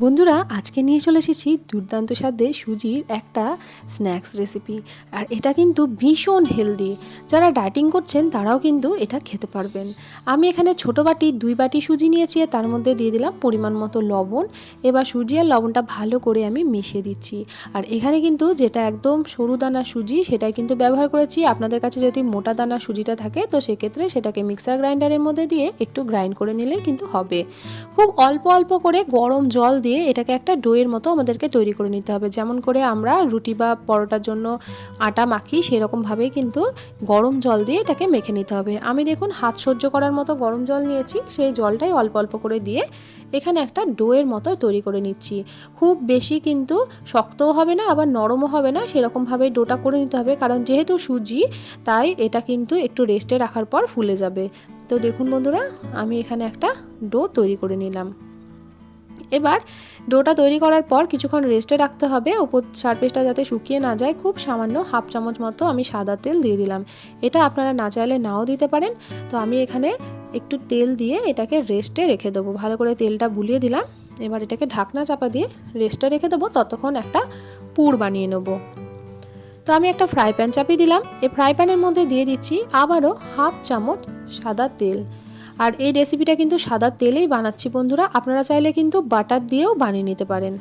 বন্ধুরা, আজকে নিয়ে চলে এসেছি দুর্দান্ত স্বাদে সুজির একটা স্ন্যাক্স রেসিপি। আর এটা কিন্তু ভীষণ হেলদি। যারা ডায়েটিং করছেন তারাও কিন্তু এটা খেতে পারবেন। আমি এখানে ছোটো বাটি 2 বাটি সুজি নিয়েছি, তার মধ্যে দিয়ে দিলাম পরিমাণ মতো লবণ। এবার সুজি আর লবণটা ভালো করে আমি মিশিয়ে দিচ্ছি। আর এখানে কিন্তু যেটা একদম সরু দানা সুজি সেটাই কিন্তু ব্যবহার করেছি। আপনাদের কাছে যদি মোটা দানা সুজিটা থাকে তো সেক্ষেত্রে সেটাকে মিক্সার গ্রাইন্ডারের মধ্যে দিয়ে একটু গ্রাইন্ড করে নিলে কিন্তু হবে। খুব অল্প অল্প করে গরম জল দিয়ে এটাকে একটা ডোয়ের মতো আমাদেরকে তৈরি করে নিতে হবে। যেমন করে আমরা রুটি বা পরোটার জন্য আটা মাখি সেরকমভাবেই কিন্তু গরম জল দিয়ে এটাকে মেখে নিতে হবে। আমি দেখুন হাত সহ্য করার মতো গরম জল নিয়েছি, সেই জলটাই অল্প অল্প করে দিয়ে এখানে একটা ডোয়ের মতো তৈরি করে নিচ্ছি। খুব বেশি কিন্তু শক্তও হবে না আবার নরমও হবে না, সেরকমভাবে ডোটা করে নিতে হবে। কারণ যেহেতু সুজি তাই এটা কিন্তু একটু রেস্টে রাখার পর ফুলে যাবে। তো দেখুন বন্ধুরা, আমি এখানে একটা ডো তৈরি করে নিলাম। এবার ডোটা তৈরি করার পর কিছুক্ষণ রেস্টে রাখতে হবে, ওপর সারফেসটা যাতে শুকিয়ে না যায়। খুব সামান্য হাফ চামচ মতো আমি সাদা তেল দিয়ে দিলাম। এটা আপনারা না চাইলে নাও দিতে পারেন। তো আমি এখানে একটু তেল দিয়ে এটাকে রেস্টে রেখে দেবো। ভালো করে তেলটা বুলিয়ে দিলাম। এবার এটাকে ঢাকনা চাপা দিয়ে রেস্টে রেখে দেবো, ততক্ষণ একটা পুর বানিয়ে নেব। তো আমি একটা ফ্রাই প্যান চাপিয়ে দিলাম। এই ফ্রাই প্যানের মধ্যে দিয়ে দিচ্ছি আবারও হাফ চামচ সাদা তেল। আর এই রেসিপিটা কিন্তু সাদা তেলেই বানাচ্ছি বন্ধুরা, আপনারা চাইলে কিন্তু বাটার দিয়েও বানিয়ে নিতে পারেন।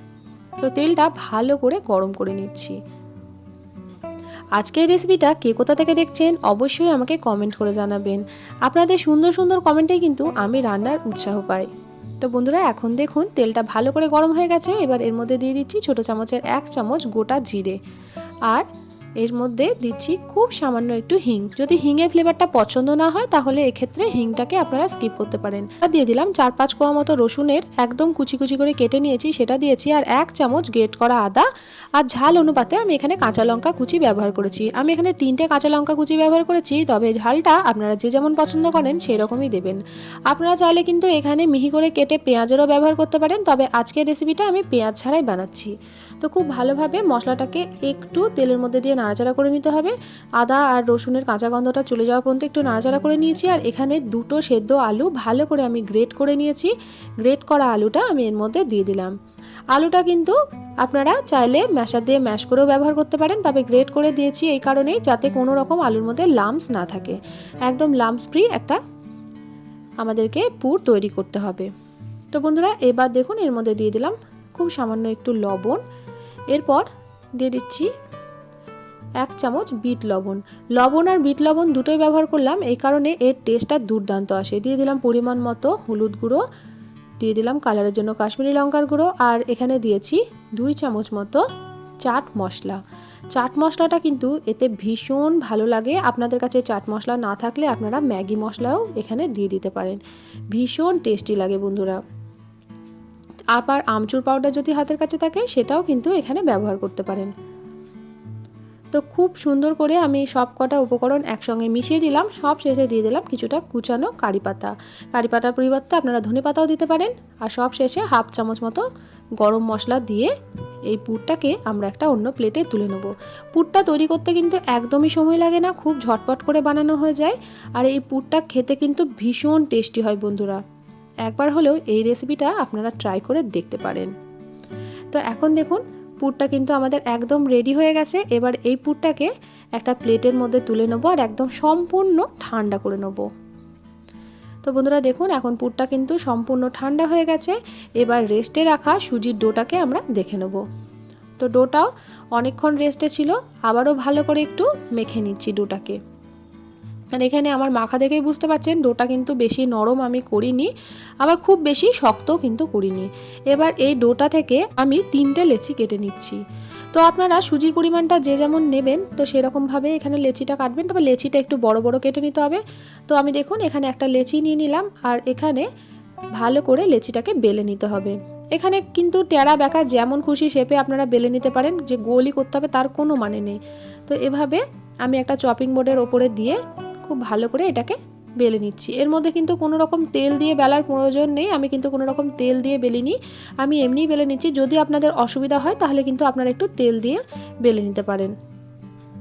তো তেলটা ভালো করে গরম করে নিচ্ছি। আজকে এই রেসিপিটা কে কোথা থেকে দেখছেন অবশ্যই আমাকে কমেন্ট করে জানাবেন। আপনাদের সুন্দর সুন্দর কমেন্টেই কিন্তু আমি রান্নার উৎসাহ পাই। তো বন্ধুরা, এখন দেখুন তেলটা ভালো করে গরম হয়ে গেছে। এবার এর মধ্যে দিয়ে দিচ্ছি ছোটো চামচের 1 চামচ গোটা জিরে। আর এর মধ্যে দিচ্ছি খুব সামান্য একটু হিং। যদি হিংয়ের ফ্লেভারটা পছন্দ না হয় তাহলে এক্ষেত্রে হিংটাকে আপনারা স্কিপ করতে পারেন। আর দিয়ে দিলাম 4-5 কোয়া মতো রসুনের একদম কুচি কুচি করে কেটে নিয়েছি, সেটা দিয়েছি। আর 1 চামচ গ্রেট করা আদা। আর ঝাল অনুপাতে আমি এখানে কাঁচা লঙ্কা কুচি ব্যবহার করেছি। আমি এখানে 3টে কাঁচা লঙ্কা কুচি ব্যবহার করেছি, তবে ঝালটা আপনারা যে যেমন পছন্দ করেন সেই রকমই দেবেন। আপনারা চাইলে কিন্তু এখানে মিহি করে কেটে পেঁয়াজেরও ব্যবহার করতে পারেন, তবে আজকের রেসিপিটা আমি পেঁয়াজ ছাড়াই বানাচ্ছি। তো খুব ভালোভাবে মশলাটাকে একটু তেলের মধ্যে দিয়ে নাড়াচাড়া করে নিতে হবে। আদা আর রসুনের কাঁচা গন্ধটা চলে যাওয়া পর্যন্ত একটু নাড়াচাড়া করে নিয়েছি। আর এখানে 2টো সেদ্ধ আলু ভালো করে আমি গ্রেট করে নিয়েছি। গ্রেট করা আলুটা আমি এর মধ্যে দিয়ে দিলাম। আলুটা কিন্তু আপনারা চাইলে ম্যাশার দিয়ে ম্যাশ করেও ব্যবহার করতে পারেন, তবে গ্রেট করে দিয়েছি এই কারণেই যাতে কোনো রকম আলুর মধ্যে লাম্পস না থাকে। একদম লাম্পস ফ্রি একটা আমাদেরকে পুর তৈরি করতে হবে। তো বন্ধুরা, এবার দেখুন এর মধ্যে দিয়ে দিলাম খুব সামান্য একটু লবণ। এরপর দিয়ে দিচ্ছি 1 চামচ বিট লবণ। লবণ আর বিট লবণ দুটোই ব্যবহার করলাম, এই কারণে এর টেস্টটা দুর্দান্ত আসে। দিয়ে দিলাম পরিমাণ মতো হলুদ গুঁড়ো, দিয়ে দিলাম কালারের জন্য কাশ্মীরি লঙ্কার গুঁড়ো। আর এখানে দিয়েছি 2 চামচ মতো চাট মশলা। চাট মশলাটা কিন্তু এতে ভীষণ ভালো লাগে। আপনাদের কাছে চাট মশলা না থাকলে আপনারা ম্যাগি মশলাও এখানে দিয়ে দিতে পারেন, ভীষণ টেস্টি লাগে বন্ধুরা। আবার আমচুর পাউডার যদি হাতের কাছে থাকে সেটাও কিন্তু এখানে ব্যবহার করতে পারেন। তো খুব সুন্দর করে আমি সব কটা উপকরণ একসঙ্গে মিশিয়ে দিলাম। সব শেষে দিয়ে দিলাম কিছুটা কুচানো কারি পাতা। কারি পাতার পরিবর্তে আপনারা ধনে পাতাও দিতে পারেন। আর সব শেষে হাফ চামচ মতো গরম মশলা দিয়ে এই পুরটাকে আমরা একটা অন্য প্লেটে তুলে নেব। পুরটা তৈরি করতে কিন্তু একদমই সময় লাগে না, খুব ঝটপট করে বানানো হয়ে যায়। আর এই পুরটা খেতে কিন্তু ভীষণ টেস্টি হয় বন্ধুরা। একবার হলেও এই রেসিপিটা আপনারা ট্রাই করে দেখতে পারেন। তো এখন দেখুন পুরটা কিন্তু আমাদের একদম রেডি হয়ে গেছে। এবার এই পুরটাকে একটা প্লেটের মধ্যে তুলে নেবো আর একদম সম্পূর্ণ ঠান্ডা করে নেব। তো বন্ধুরা দেখুন এখন পুরটা কিন্তু সম্পূর্ণ ঠান্ডা হয়ে গেছে। এবার রেস্টে রাখা সুজির ডোটাকে আমরা দেখে নেব। তো ডোটাও অনেকক্ষণ রেস্টে ছিল, আবারও ভালো করে একটু মেখে নিচ্ছি ডোটাকে। আর এখানে আমার মাখা দেখেই বুঝতে পারছেন ডোটা কিন্তু বেশি নরম আমি করিনি, আবার খুব বেশি শক্তও কিন্তু করিনি। এবার এই ডোটা থেকে আমি 3টে লেচি কেটে নিচ্ছি। তো আপনারা সুজির পরিমাণটা যে যেমন নেবেন তো সেরকমভাবে এখানে লেচিটা কাটবেন, তবে লেচিটা একটু বড় বড় কেটে নিতে হবে। তো আমি দেখুন এখানে একটা লেচি নিয়ে নিলাম আর এখানে ভালো করে লেচিটাকে বেলে নিতে হবে। এখানে কিন্তু টেরা বেঁকা যেমন খুশি শেপে আপনারা বেলে নিতে পারেন, যে গোলই করতে হবে তার কোনো মানে নেই। তো এভাবে আমি একটা চপিং বোর্ডের ওপরে দিয়ে খুব ভালো করে এটাকে বেলে নিচ্ছি। এর মধ্যে কিন্তু কোনো রকম তেল দিয়ে বেলার প্রয়োজন নেই, আমি কিন্তু কোনো রকম তেল দিয়ে বেলিনি, আমি এমনিই বেলে নিচ্ছি। যদি আপনাদের অসুবিধা হয় তাহলে কিন্তু আপনারা একটু তেল দিয়ে বেলে নিতে পারেন।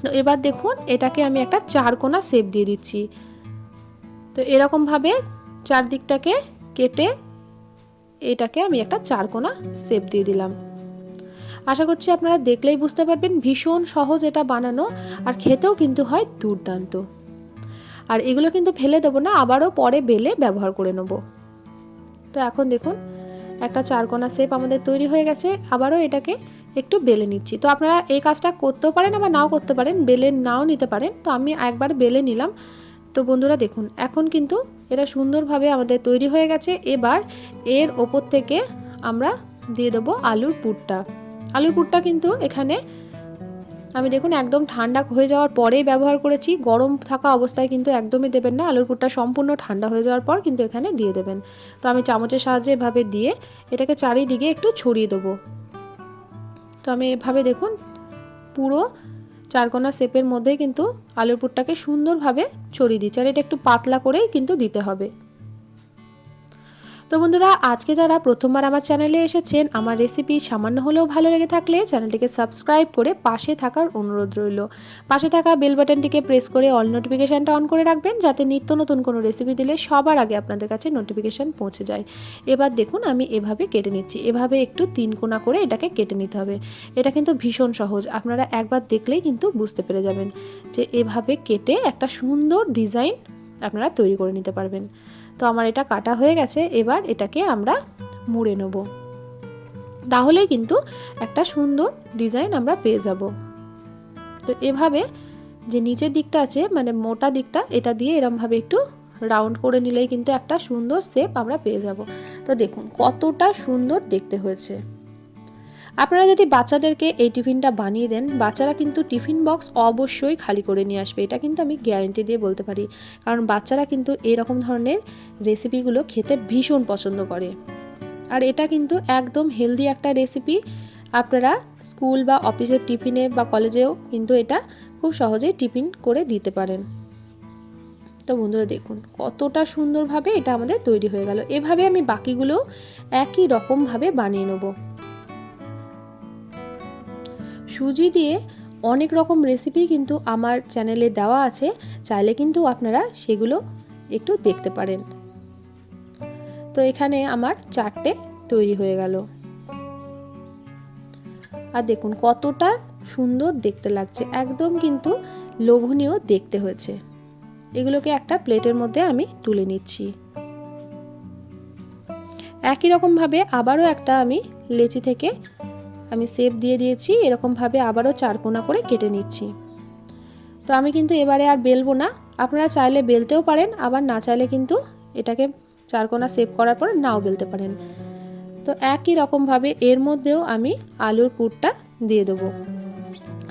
তো এবার দেখুন এটাকে আমি একটা 4 কোনা শেপ দিয়ে দিচ্ছি। তো এরকমভাবে চারদিকটাকে কেটে এটাকে আমি একটা চারকোনা শেপ দিয়ে দিলাম। আশা করছি আপনারা দেখলেই বুঝতে পারবেন ভীষণ সহজ এটা বানানো, আর খেতেও কিন্তু হয় দুর্দান্ত। আর এগুলো কিন্তু ফেলে দেবো না, আবারও পরে বেলে ব্যবহার করে নেব। তো এখন দেখুন একটা চারকোনা শেপ আমাদের তৈরি হয়ে গেছে। আবারও এটাকে একটু বেলে নিচ্ছি। তো আপনারা এই কাজটা করতেও পারেন আবার নাও করতে পারেন, বেলে নাও নিতে পারেন। তো আমি একবার বেলে নিলাম। তো বন্ধুরা দেখুন এখন কিন্তু এটা সুন্দরভাবে আমাদের তৈরি হয়ে গেছে। এবার এর ওপর থেকে আমরা দিয়ে দেবো আলুর পুরটা। আলুর পুরটা কিন্তু এখানে আমি দেখুন একদম ঠান্ডা হয়ে যাওয়ার পরেই ব্যবহার করেছি। গরম থাকা অবস্থায় কিন্তু একদমই দেবেন না, আলুর পুরটা সম্পূর্ণ ঠান্ডা হয়ে যাওয়ার পর কিন্তু এখানে দিয়ে দেবেন। তো আমি চামচের সাহায্যে এভাবে দিয়ে এটাকে চারিদিকে একটু ছড়িয়ে দেবো। তো আমি এভাবে দেখুন পুরো চারকোনা শেপের মধ্যে কিন্তু আলুর পুরটাকে সুন্দরভাবে ছড়িয়ে দিচ্ছি, আর এটা একটু পাতলা করেই কিন্তু দিতে হবে। তো বন্ধুরা আজকে যারা প্রথমবার আমার চ্যানেলে এসেছেন, আমার রেসিপি সামান্য হলেও ভালো লেগে থাকলে চ্যানেলটিকে সাবস্ক্রাইব করে পাশে থাকার অনুরোধ রইল। পাশে থাকা বেল বাটনটিকে প্রেস করে অল নোটিফিকেশানটা অন করে রাখবেন, যাতে নিত্য নতুন কোনো রেসিপি দিলে সবার আগে আপনাদের কাছে নোটিফিকেশান পৌঁছে যায়। এবার দেখুন আমি এভাবে কেটে নিচ্ছি। এভাবে একটু 3 কোনা করে এটাকে কেটে নিতে হবে। এটা কিন্তু ভীষণ সহজ, আপনারা একবার দেখলেই কিন্তু বুঝতে পেরে যাবেন যে এভাবে কেটে একটা সুন্দর ডিজাইন আপনারা তৈরি করে নিতে পারবেন। তো আমার এটা কাটা হয়ে গেছে। এবার এটাকে আমরা মুড়ে নেব, তাহলেই কিন্তু একটা সুন্দর ডিজাইন আমরা পেয়ে যাব। তো এভাবে যে নিচের দিকটা আছে মানে মোটা দিকটা, এটা দিয়ে এরমভাবে একটু রাউন্ড করে নিলেই কিন্তু একটা সুন্দর শেপ আমরা পেয়ে যাব। তো দেখুন কতটা সুন্দর দেখতে হয়েছে। আপনারা যদি বাচ্চাদেরকে এই টিফিনটা বানিয়ে দেন, বাচ্চারা কিন্তু টিফিন বক্স অবশ্যই খালি করে নিয়ে আসবে। এটা কিন্তু আমি গ্যারান্টি দিয়ে বলতে পারি, কারণ বাচ্চারা কিন্তু এরকম ধরনের রেসিপিগুলো খেতে ভীষণ পছন্দ করে। আর এটা কিন্তু একদম হেলদি একটা রেসিপি। আপনারা স্কুল বা অফিসের টিফিনে বা কলেজেও কিন্তু এটা খুব সহজেই টিফিন করে দিতে পারেন। তো বন্ধুরা দেখুন কতটা সুন্দরভাবে এটা আমাদের তৈরি হয়ে গেল। এভাবে আমি বাকিগুলো একই রকমভাবে বানিয়ে নেব। সুজি দিয়ে অনেক রকম রেসিপি কিন্তু আমার চ্যানেলে দেওয়া আছে, চাইলে কিন্তু আপনারা সেগুলো একটু দেখতে পারেন। তো এখানে আমার 4টে তৈরি হয়ে গেল। আর দেখুন কতটা সুন্দর দেখতে লাগছে, একদম কিন্তু লোভনীয় দেখতে হয়েছে। এগুলোকে একটা প্লেটের মধ্যে আমি তুলে নিচ্ছি। একই রকমভাবে আবারও একটা আমি লেচি থেকে আমি শেপ দিয়ে দিয়েছি, এরকমভাবে আবারও 4 কোনা করে কেটে নিচ্ছি। তো আমি কিন্তু এবারে আর বেলবো না, আপনারা চাইলে বেলতেও পারেন, আবার না চাইলে কিন্তু এটাকে 4 কোনা শেপ করার পর নাও বেলতে পারেন। তো একই রকমভাবে এর মধ্যেও আমি আলুর পুরটা দিয়ে দেবো।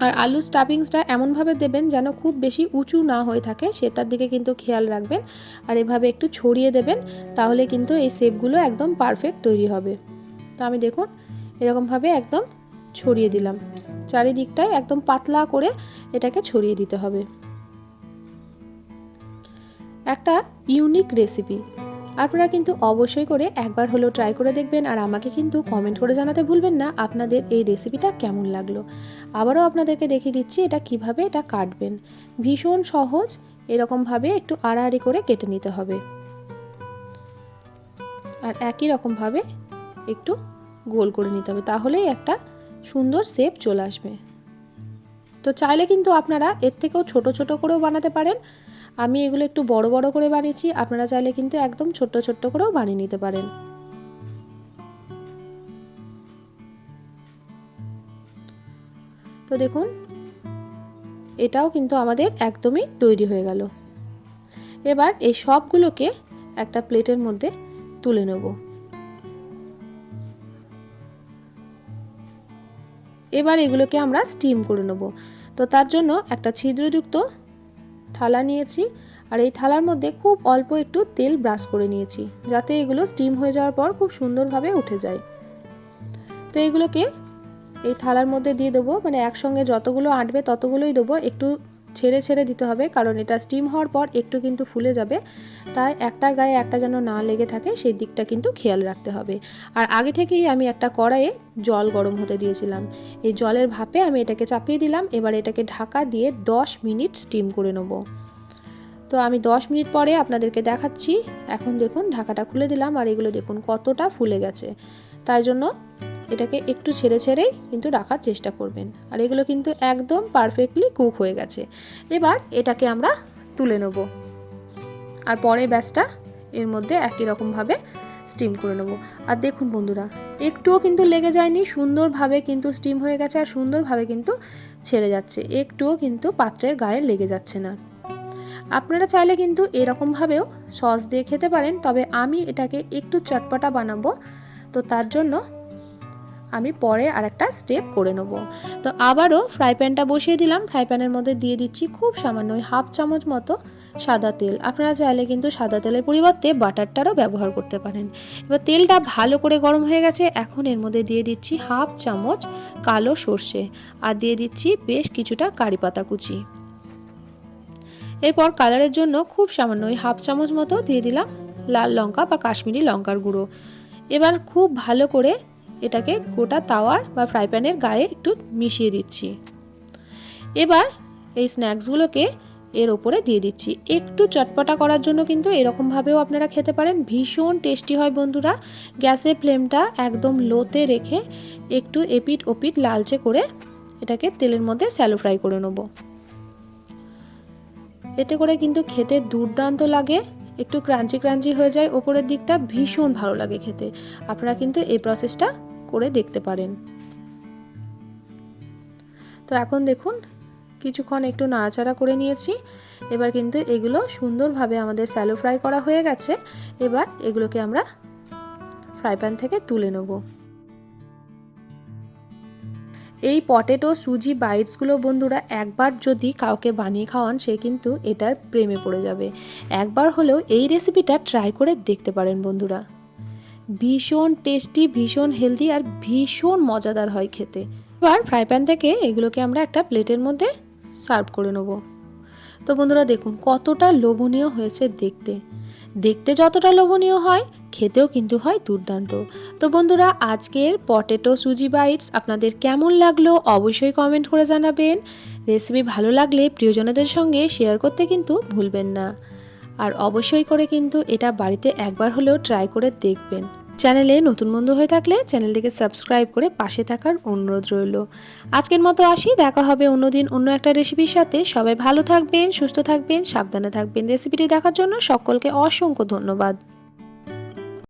আর আলুর স্টাফিংসটা এমনভাবে দেবেন যেন খুব বেশি উঁচু না হয়ে থাকে, সেটার দিকে কিন্তু খেয়াল রাখবেন। আর এভাবে একটু ছড়িয়ে দেবেন, তাহলে কিন্তু এই শেপগুলো একদম পারফেক্ট তৈরি হবে। তো আমি দেখুন এরকমভাবে একদম ছড়িয়ে দিলাম, চারিদিকটায় একদম পাতলা করে এটাকে ছড়িয়ে দিতে হবে। একটা ইউনিক রেসিপি, আপনারা কিন্তু অবশ্যই করে একবার হলেও ট্রাই করে দেখবেন। আর আমাকে কিন্তু কমেন্ট করে জানাতে ভুলবেন না আপনাদের এই রেসিপিটা কেমন লাগলো। আবারও আপনাদেরকে দেখিয়ে দিচ্ছি এটা কিভাবে এটা কাটবেন। ভীষণ সহজ, এরকমভাবে একটু আড়াআড়ি করে কেটে নিতে হবে। আর একই রকমভাবে একটু গোল করে নিতে হবে, তাহলেই একটা সুন্দর শেপ চলে আসবে। তো চাইলে কিন্তু আপনারা এর থেকেও ছোট ছোট করেও বানাতে পারেন। আমি এগুলো একটু বড় বড় করে বানিয়েছি, আপনারা চাইলে কিন্তু একদম ছোট্ট ছোট্ট করেও বানিয়ে নিতে পারেন। তো দেখুন এটাও কিন্তু আমাদের একদমই তৈরি হয়ে গেল। এবার এই সবগুলোকে একটা প্লেটের মধ্যে তুলে নেব। এবার এগুলোকে আমরা স্টিম করে নেব। তো তার জন্য একটা ছিদ্রযুক্ত থালা নিয়েছি, আর এই থালার মধ্যে খুব অল্প একটু তেল ব্রাশ করে নিয়েছি, যাতে এগুলো স্টিম হয়ে যাওয়ার পর খুব সুন্দরভাবে উঠে যায়। তো এগুলোকে এই থালার মধ্যে দিয়ে দেবো, মানে একসঙ্গে যতগুলো আঁটবে ততগুলোই দেবো। একটু ছেড়ে ছেড়ে দিতে হবে, কারণ এটা স্টিম হওয়ার পর একটু কিন্তু ফুলে যাবে, তাই একটার গায়ে একটা যেন না লেগে থাকে সেই দিকটা কিন্তু খেয়াল রাখতে হবে। আর আগে থেকেই আমি একটা কড়াইয়ে জল গরম হতে দিয়েছিলাম, এই জলের ভাপে আমি এটাকে চাপিয়ে দিলাম। এবার এটাকে ঢাকা দিয়ে 10 মিনিট স্টিম করে নেব। তো আমি 10 মিনিট পরে আপনাদেরকে দেখাচ্ছি। এখন দেখুন ঢাকাটা খুলে দিলাম আর এগুলো দেখুন কতটা ফুলে গেছে। তাই জন্য এটাকে একটু ছেড়ে ছেড়েই কিন্তু রাখার চেষ্টা করবেন। আর এগুলো কিন্তু একদম পারফেক্টলি কুক হয়ে গেছে। এবার এটাকে আমরা তুলে নেব আর পরের ব্যাচটা এর মধ্যে একই রকমভাবে স্টিম করে নেব। আর দেখুন বন্ধুরা, একটুও কিন্তু লেগে যায়নি, সুন্দরভাবে কিন্তু স্টিম হয়ে গেছে আর সুন্দরভাবে কিন্তু ছেড়ে যাচ্ছে, একটুও কিন্তু পাত্রের গায়ে লেগে যাচ্ছে না। আপনারা চাইলে কিন্তু এরকমভাবেও সস দিয়ে খেতে পারেন, তবে আমি এটাকে একটু চটপটা বানাবো, তো তার জন্য আমি পরে আরেকটা স্টেপ করে নেব। তো আবারও ফ্রাই প্যানটা বসিয়ে দিলাম। ফ্রাই প্যানের মধ্যে দিয়ে দিচ্ছি খুব সামান্য হাফ চামচ মতো সাদা তেল। আপনারা চাইলে কিন্তু সাদা তেলের পরিবর্তে বাটারটারও ব্যবহার করতে পারেন। এবার তেলটা ভালো করে গরম হয়ে গেছে। এখন এর মধ্যে দিয়ে দিচ্ছি হাফ চামচ কালো সর্ষে আর দিয়ে দিচ্ছি বেশ কিছুটা কারি পাতা কুচি। এরপর কালারের জন্য খুব সামান্য হাফ চামচ মতো দিয়ে দিলাম লাল লঙ্কা বা কাশ্মীরি লঙ্কার গুঁড়ো। এবার খুব ভালো করে এটাকে গোটা তাওয়ার বা ফ্রাই প্যানের গায়ে একটু মিশিয়ে দিচ্ছি। এবার এই স্ন্যাক্সগুলোকে এর ওপরে দিয়ে দিচ্ছি। একটু চটপটা করার জন্য কিন্তু এরকমভাবেও আপনারা খেতে পারেন, ভীষণ টেস্টি হয় বন্ধুরা। গ্যাসের ফ্লেমটা একদম লোতে রেখে একটু এপিট ওপিট লালচে করে এটাকে তেলের মধ্যে স্যালো ফ্রাই করে নেব। এতে করে কিন্তু খেতে দুর্দান্ত লাগে, একটু ক্রাঞ্চি ক্রাঞ্চি হয়ে যায় ওপরের দিকটা, ভীষণ ভালো লাগে খেতে। আপনারা কিন্তু এই প্রসেসটা করে দেখতে পারেন। তো এখন দেখুন কিছুক্ষণ একটু নাড়াচাড়া করে নিয়েছি। এবার কিন্তু এগুলো সুন্দরভাবে আমাদের স্যালো ফ্রাই করা হয়ে গেছে। এবার এগুলোকে আমরা ফ্রাই প্যান থেকে তুলে নেব। এই পটেটো সুজি বাইটসগুলো বন্ধুরা একবার যদি কাউকে বানিয়ে খাওয়ান, সে কিন্তু এটার প্রেমে পড়ে যাবে। একবার হলেও এই রেসিপিটা ট্রাই করে দেখতে পারেন বন্ধুরা। ভীষণ টেস্টি, ভীষণ হেলদি আর ভীষণ মজাদার হয় খেতে। এবার ফ্রাই প্যান থেকে এগুলোকে আমরা একটা প্লেটের মধ্যে সার্ভ করে নেব। তো বন্ধুরা দেখুন কতটা লোভনীয় হয়েছে দেখতে। দেখতে যতটা লোভনীয় হয়, খেতেও কিন্তু হয় দুর্দান্ত। তো বন্ধুরা আজকের পটেটো সুজি বাইটস আপনাদের কেমন লাগলো অবশ্যই কমেন্ট করে জানাবেন। রেসিপি ভালো লাগলে প্রিয়জনদের সঙ্গে শেয়ার করতে কিন্তু ভুলবেন না। আর অবশ্যই করে কিন্তু এটা বাড়িতে একবার হলেও ট্রাই করে দেখবেন। চ্যানেলে নতুন বন্ধু হয়ে থাকলে চ্যানেলটিকে সাবস্ক্রাইব করে পাশে থাকার অনুরোধ রইল। আজকের মতো আসি, দেখা হবে অন্যদিন অন্য একটা রেসিপির সাথে। সবাই ভালো থাকবেন, সুস্থ থাকবেন, সাবধানে থাকবেন। রেসিপিটি দেখার জন্য সকলকে অসংখ্য ধন্যবাদ।